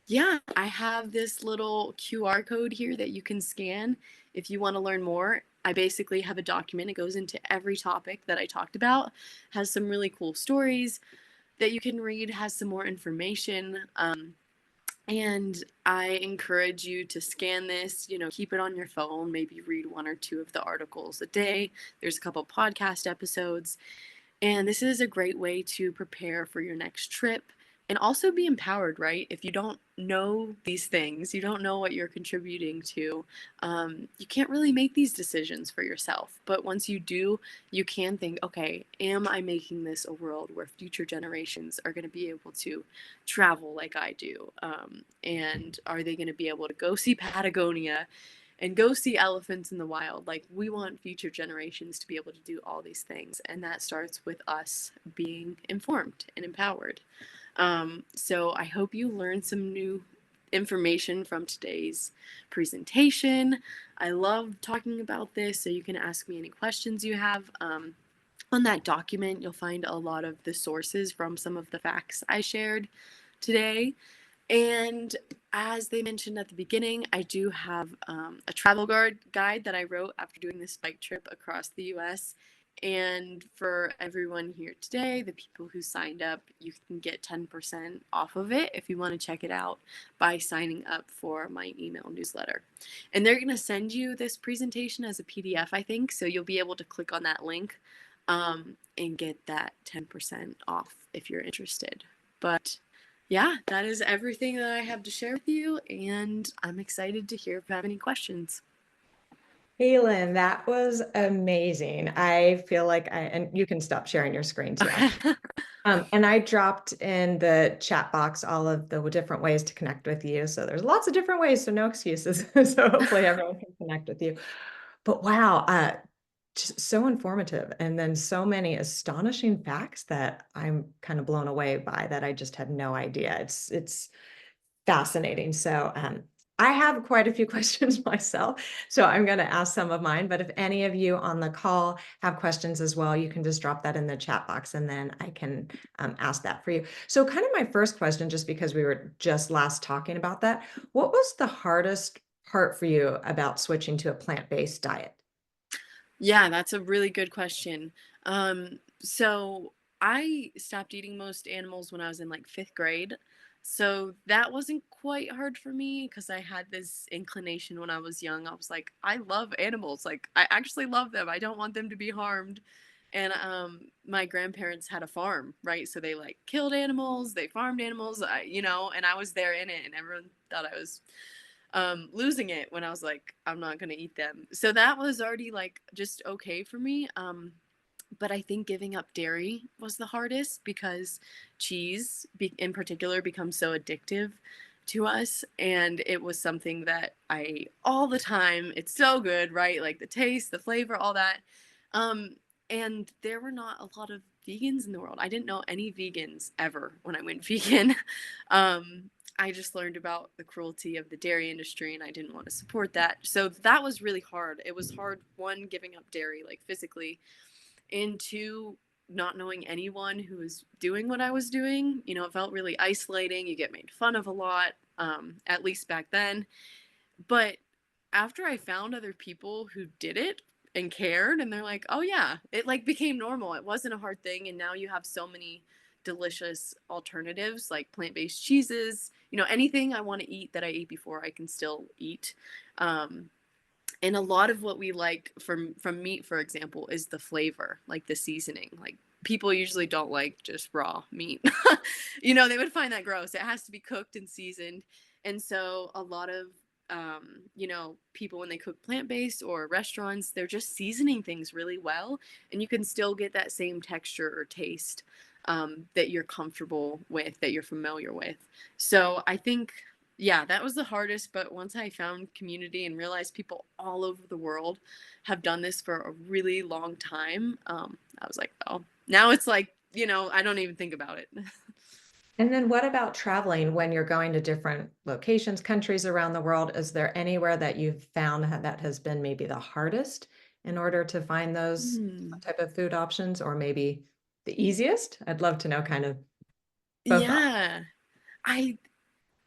yeah, I have this little QR code here that you can scan if you want to learn more. I basically have a document. It goes into every topic that I talked about, has some really cool stories that you can read, has some more information. And I encourage you to scan this, keep it on your phone, maybe read one or two of the articles a day. There's a couple podcast episodes. And this is a great way to prepare for your next trip and also be empowered, right? If you don't know these things, you don't know what you're contributing to, you can't really make these decisions for yourself. But once you do, you can think, okay, am I making this a world where future generations are going to be able to travel like I do? And are they going to be able to go see Patagonia and go see elephants in the wild? Like, we want future generations to be able to do all these things, and that starts with us being informed and empowered. So I hope you learned some new information from today's presentation. I love talking about this, so you can ask me any questions you have. On that document, you'll find a lot of the sources from some of the facts I shared today. And as they mentioned at the beginning, I do have a travel guide that I wrote after doing this bike trip across the US. And for everyone here today, the people who signed up, you can get 10% off of it if you want to check it out by signing up for my email newsletter. And they're going to send you this presentation as a PDF, I think. So you'll be able to click on that link and get that 10% off if you're interested. But yeah, that is everything that I have to share with you, and I'm excited to hear if you have any questions. Calen, that was amazing. I feel like and you can stop sharing your screen too. And I dropped in the chat box all of the different ways to connect with you. So there's lots of different ways, so no excuses. So hopefully everyone can connect with you. But wow, just so informative. And then so many astonishing facts that I'm kind of blown away by that I just had no idea. It's fascinating. So I have quite a few questions myself, so I'm going to ask some of mine. But if any of you on the call have questions as well, you can just drop that in the chat box and then I can ask that for you. So kind of my first question, just because we were just last talking about that, what was the hardest part for you about switching to a plant-based diet? Yeah, that's a really good question. So I stopped eating most animals when I was in like fifth grade. So that wasn't quite hard for me because I had this inclination when I was young. I was like, I love animals. Like, I actually love them. I don't want them to be harmed. And my grandparents had a farm, right? So they like killed animals, they farmed animals, and I was there in it, and everyone thought I was losing it when I was like, I'm not gonna eat them. So that was already like just okay for me. But I think giving up dairy was the hardest because cheese, in particular, becomes so addictive to us, and it was something that I ate all the time. It's so good, right? Like the taste, the flavor, all that. Um, and there were not a lot of vegans in the world. I didn't know any vegans ever when I went vegan. Um, I just learned about the cruelty of the dairy industry and I didn't want to support that. So that was really hard. It was hard, one, giving up dairy, like physically, and two, not knowing anyone who was doing what I was doing. It felt really isolating. You get made fun of a lot, at least back then. But after I found other people who did it and cared, and they're like, oh yeah, it like became normal. It wasn't a hard thing. And now you have so many delicious alternatives like plant-based cheeses, anything I want to eat that I ate before, I can still eat. And a lot of what we like from meat, for example, is the flavor, like the seasoning. Like, people usually don't like just raw meat. They would find that gross. It has to be cooked and seasoned. And so a lot of people, when they cook plant-based or restaurants, they're just seasoning things really well, and you can still get that same texture or taste that you're comfortable with, that you're familiar with. So I think, yeah, that was the hardest. But once I found community and realized people all over the world have done this for a really long time, I was like, oh, now it's like, I don't even think about it. And then what about traveling when you're going to different locations, countries around the world? Is there anywhere that you've found that has been maybe the hardest in order to find those Hmm. type of food options, or maybe the easiest? I'd love to know kind of both. Yeah. I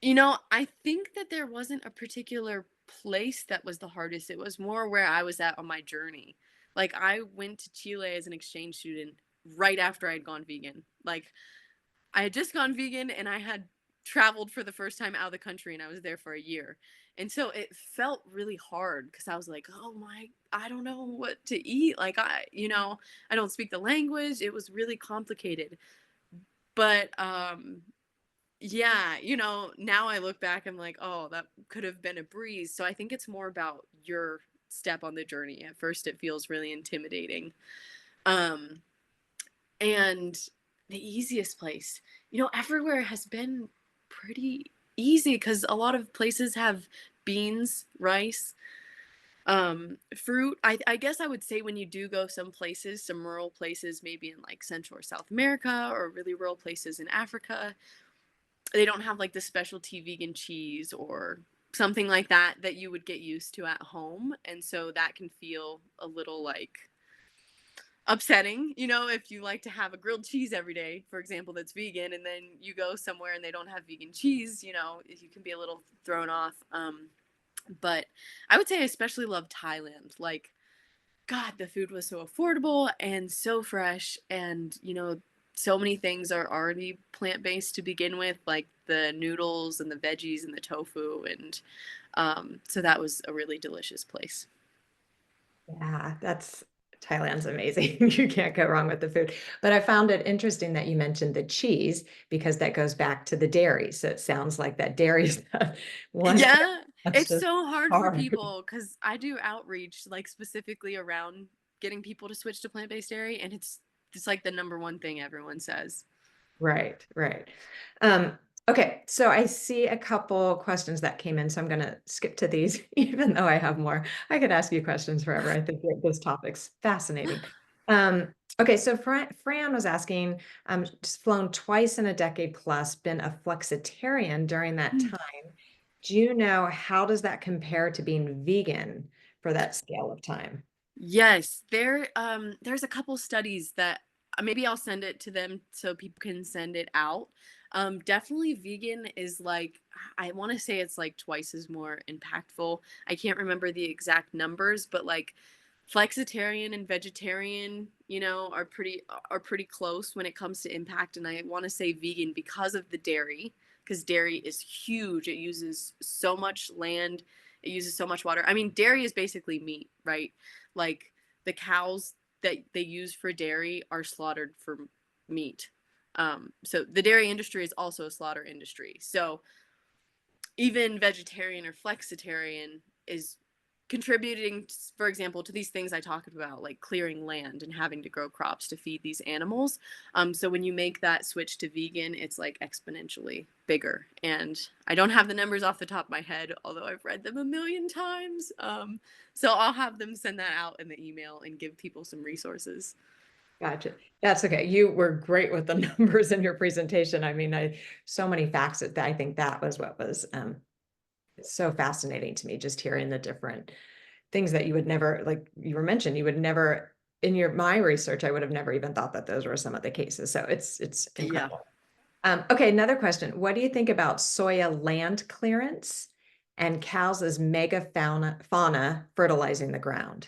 I think that there wasn't a particular place that was the hardest. It was more where I was at on my journey. Like I went to Chile as an exchange student right after I'd gone vegan. Like I had just gone vegan and I had traveled for the first time out of the country and I was there for a year. And so it felt really hard because I was like, oh my, I don't know what to eat. Like I don't speak the language. It was really complicated. But yeah, now I look back, I'm like, oh, that could have been a breeze. So I think it's more about your step on the journey. At first it feels really intimidating. Um and the easiest place, everywhere has been pretty easy because a lot of places have beans, rice, fruit. I guess I would say when you do go some places, some rural places, maybe in like Central or South America or really rural places in Africa, they don't have like the specialty vegan cheese or something like that that you would get used to at home. And so that can feel a little like upsetting, if you like to have a grilled cheese every day, for example, that's vegan, and then you go somewhere and they don't have vegan cheese, you can be a little thrown off. But I would say I especially love Thailand. Like, God, the food was so affordable and so fresh, and so many things are already plant-based to begin with, like the noodles and the veggies and the tofu, and so that was a really delicious place. Yeah, Thailand's amazing. You can't go wrong with the food. But I found it interesting that you mentioned the cheese because that goes back to the dairy. So it sounds like that dairy is the one thing Yeah, that's it's just so hard for hard. people because I do outreach, like specifically around getting people to switch to plant-based dairy, and it's like the number one thing everyone says. Right, right. Okay, so I see a couple questions that came in, so I'm going to skip to these, even though I have more. I could ask you questions forever. I think that this topic's fascinating. Okay, so Fran was asking, just flown twice in a decade plus, been a flexitarian during that time. Do you know how does that compare to being vegan for that scale of time? Yes, there's a couple studies that maybe I'll send it to them so people can send it out. Definitely vegan is like I want to say it's like twice as more impactful. I can't remember the exact numbers, but like flexitarian and vegetarian, are pretty close when it comes to impact, and I want to say vegan because of the dairy, because dairy is huge. It uses so much land, it uses so much water. I mean, dairy is basically meat, right? Like the cows that they use for dairy are slaughtered for meat. So the dairy industry is also a slaughter industry. So even vegetarian or flexitarian is contributing, for example, to these things I talked about, like clearing land and having to grow crops to feed these animals. So when you make that switch to vegan, it's like exponentially bigger. And I don't have the numbers off the top of my head, although I've read them a million times. So I'll have them send that out in the email and give people some resources. Gotcha. That's okay. You were great with the numbers in your presentation. I mean, so many facts that I think that was what was so fascinating to me, just hearing the different things that you would never, like you were mentioned, you would never in my research, I would have never even thought that those were some of the cases. So it's Yeah. incredible. Okay, another question. What do you think about soya land clearance and cows as fauna fertilizing the ground?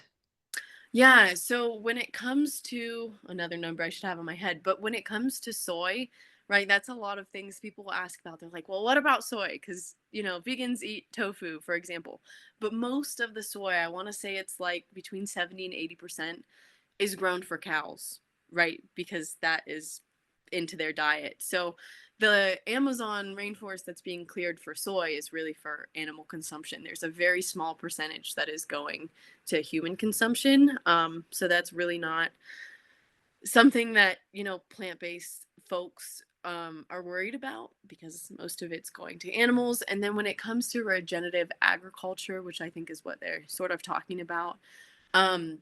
Yeah, so when it comes to another number I should have in my head, but when it comes to soy, right, that's a lot of things people will ask about. They're like, well, what about soy? Because, vegans eat tofu, for example. But most of the soy, I want to say it's like between 70 and 80% is grown for cows, right? Because that is into their diet. So the Amazon rainforest that's being cleared for soy is really for animal consumption. There's a very small percentage that is going to human consumption. So that's really not something that, plant-based folks are worried about because most of it's going to animals. And then when it comes to regenerative agriculture, which I think is what they're sort of talking about, um,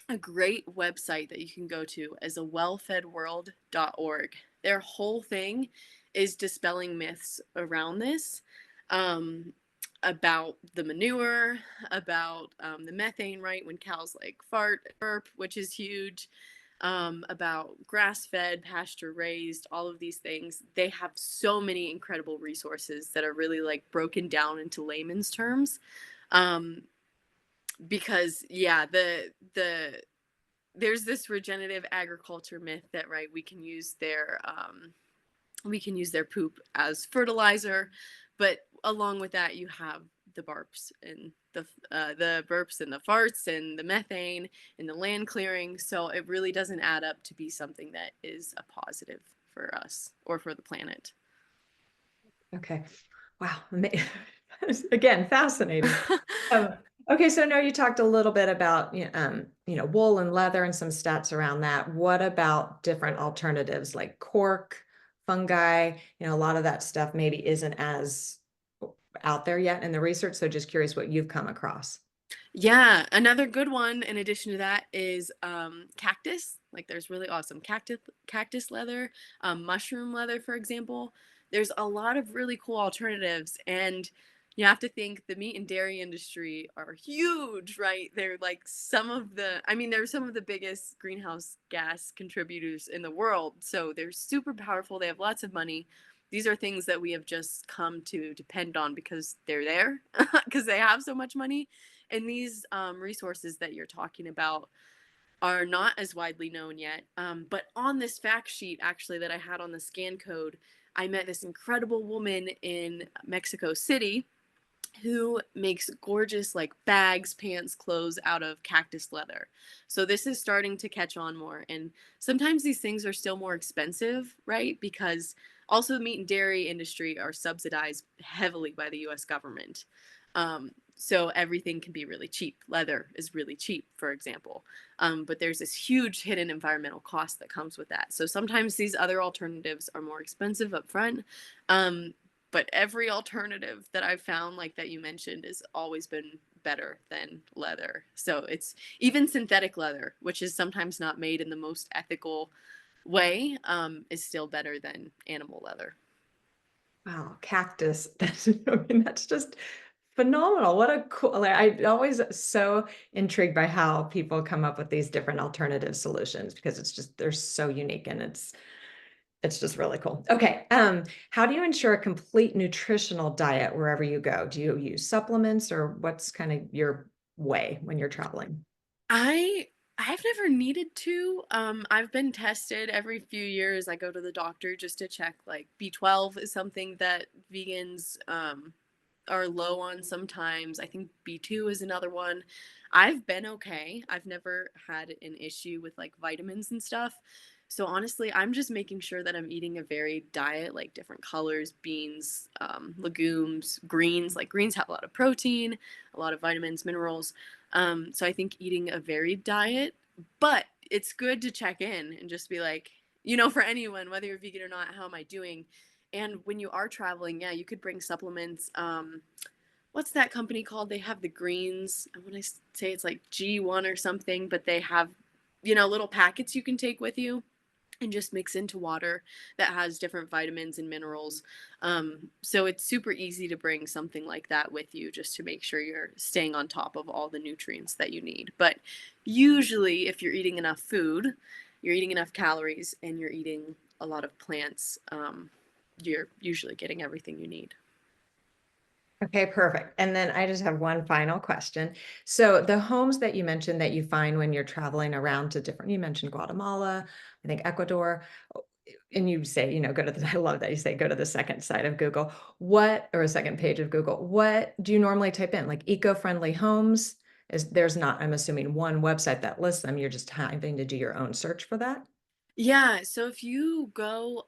a great website that you can go to is a wellfedworld.org. Their whole thing is dispelling myths around this, about the manure, about the methane, right? When cows like fart, burp, which is huge, about grass fed, pasture raised, all of these things. They have so many incredible resources that are really like broken down into layman's terms. Um, because yeah, the there's this regenerative agriculture myth that, right, we can use their poop as fertilizer, but along with that, you have the burps and the burps and the farts and the methane and the land clearing. So it really doesn't add up to be something that is a positive for us or for the planet. Okay. Wow. Again, fascinating. Um, okay, so now you talked a little bit about wool and leather and some stats around that. What about different alternatives like cork, fungi? A lot of that stuff maybe isn't as out there yet in the research. So just curious what you've come across. Yeah, another good one in addition to that is cactus. Like there's really awesome cactus leather, mushroom leather, for example. There's a lot of really cool alternatives, and you have to think the meat and dairy industry are huge, right? They're like they're some of the biggest greenhouse gas contributors in the world. So they're super powerful. They have lots of money. These are things that we have just come to depend on because they're there, because they have so much money. And these resources that you're talking about are not as widely known yet. But on this fact sheet, actually, that I had on the scan code, I met this incredible woman in Mexico City who makes gorgeous like bags, pants, clothes out of cactus leather. So this is starting to catch on more. And sometimes these things are still more expensive, right? Because also the meat and dairy industry are subsidized heavily by the US government. So everything can be really cheap. Leather is really cheap, for example. But there's this huge hidden environmental cost that comes with that. So sometimes these other alternatives are more expensive up front. But every alternative that I've found, like that you mentioned, has always been better than leather. So it's even synthetic leather, which is sometimes not made in the most ethical way, is still better than animal leather. Wow, cactus. That's just phenomenal. What a cool, I always so intrigued by how people come up with these different alternative solutions because they're so unique and it's just really cool. Okay. How do you ensure a complete nutritional diet wherever you go? Do you use supplements or what's kind of your way when you're traveling? I I've never needed to. I've been tested every few years. I go to the doctor just to check. Like B12 is something that vegans are low on sometimes. I think B2 is another one. I've been okay. I've never had an issue with like vitamins and stuff. So honestly, I'm just making sure that I'm eating a varied diet, like different colors, beans, legumes, greens. Like greens have a lot of protein, a lot of vitamins, minerals. So I think eating a varied diet, but it's good to check in and just be like, for anyone, whether you're vegan or not, how am I doing? And when you are traveling, yeah, you could bring supplements. What's that company called? They have the greens. I want to say it's like G1 or something, but they have, little packets you can take with you and just mix into water that has different vitamins and minerals. So it's super easy to bring something like that with you just to make sure you're staying on top of all the nutrients that you need. But usually, if you're eating enough food, you're eating enough calories, and you're eating a lot of plants, you're usually getting everything you need. Okay, perfect. And then I just have one final question. So the homes that you mentioned that you find when you're traveling around to you mentioned Guatemala, I think Ecuador, and you say, go to I love that you say go to the second side of Google. Or a second page of Google. What do you normally type in? Like eco-friendly homes? There's not, I'm assuming, one website that lists them. You're just having to do your own search for that? Yeah, so if you go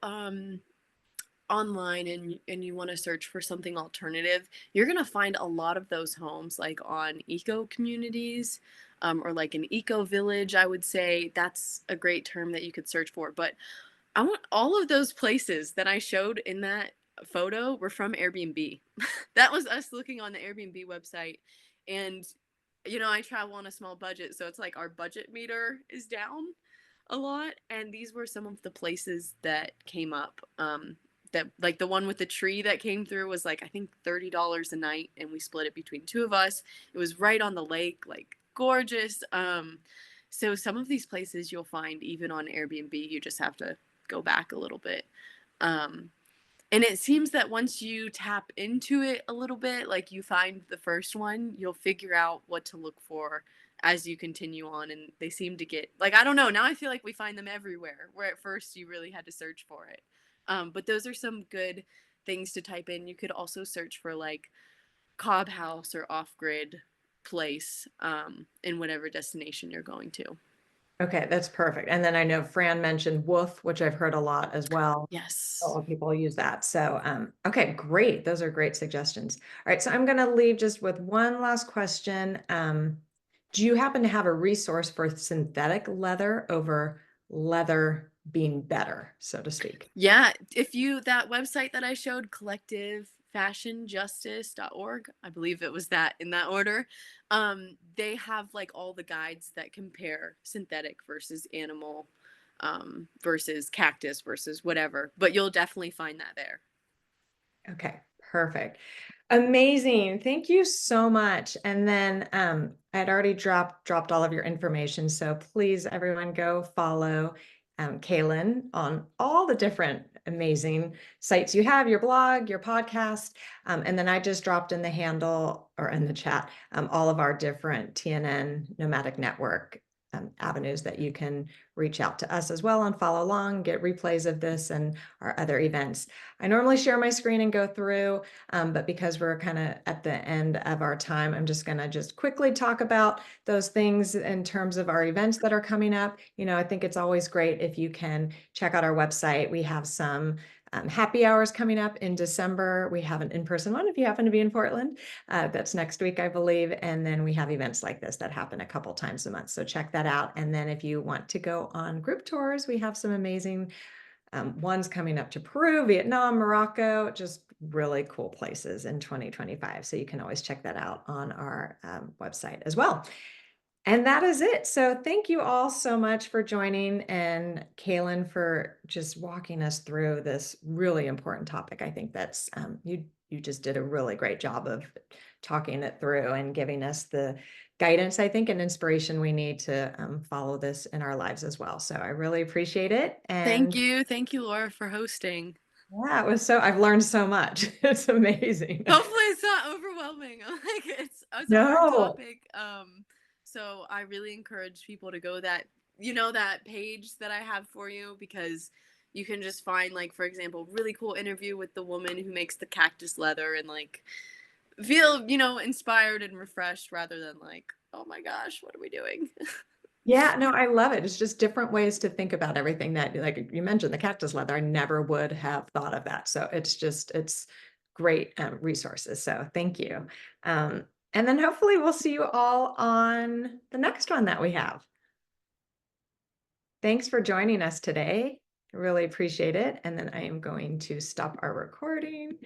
online and you want to search for something alternative, you're going to find a lot of those homes like on eco communities, or like an eco village. I would say that's a great term that you could search for. But I want all of those places that I showed in that photo were from Airbnb. That was us looking on the Airbnb website. And I travel on a small budget, so it's like our budget meter is down. a lot, and these were some of the places that came up. That like the one with the tree that came through was like I think $30 a night, and we split it between two of us. It was right on the lake, like gorgeous. So some of these places you'll find even on Airbnb. You just have to go back a little bit. Um, and it seems that once you tap into it a little bit, like you find the first one, you'll figure out what to look for as you continue on. And they seem to get, like, I don't know, now I feel like we find them everywhere, where at first you really had to search for it. But those are some good things to type in. You could also search for like Cobb House or off grid place in whatever destination you're going to. Okay, that's perfect. And then I know Fran mentioned Woof, which I've heard a lot as well. A Yes. lot of people use that. So, okay, great. Those are great suggestions. All right, so I'm going to leave just with one last question. Do you happen to have a resource for synthetic leather over leather being better, so to speak? Yeah, if you that website that I showed, collectivefashionjustice.org, I believe it was that in that order. They have like all the guides that compare synthetic versus animal, versus cactus versus whatever. But you'll definitely find that there. Okay, perfect. Amazing. Thank you so much. And then I had already dropped all of your information. So please, everyone, go follow Calen on all the different amazing sites you have, your blog, your podcast. And then I just dropped in the handle or in the chat all of our different TNN Nomadic Network avenues that you can reach out to us as well and follow along, get replays of this and our other events. I normally share my screen and go through, but because we're kind of at the end of our time, I'm just going to just quickly talk about those things in terms of our events that are coming up. You know, I think it's always great if you can check out our website. We have some happy hours coming up in December. We have an in-person one if you happen to be in Portland. That's next week, I believe. And then we have events like this that happen a couple times a month. So check that out. And then if you want to go on group tours, we have some amazing one's coming up to Peru, Vietnam, Morocco, just really cool places in 2025. So you can always check that out on our website as well. And that is it. So thank you all so much for joining, and Calen for just walking us through this really important topic. I think that's you just did a really great job of talking it through and giving us the guidance, I think, and inspiration we need to follow this in our lives as well. So I really appreciate it. Thank And you. Thank you, Laura, for hosting. yeah, it was I've learned so much. It's amazing. Hopefully it's not overwhelming. Like it's a hard No. topic. So I really encourage people to go that page that I have for you, because you can just find, like, for example, really cool interview with the woman who makes the cactus leather, and like feel, inspired and refreshed, rather than like, oh my gosh, what are we doing? Yeah, no, I love it. It's just different ways to think about everything that, like you mentioned, the cactus leather. I never would have thought of that. So it's great resources. So thank you. And then hopefully we'll see you all on the next one that we have. Thanks for joining us today. I really appreciate it. And then I am going to stop our recording.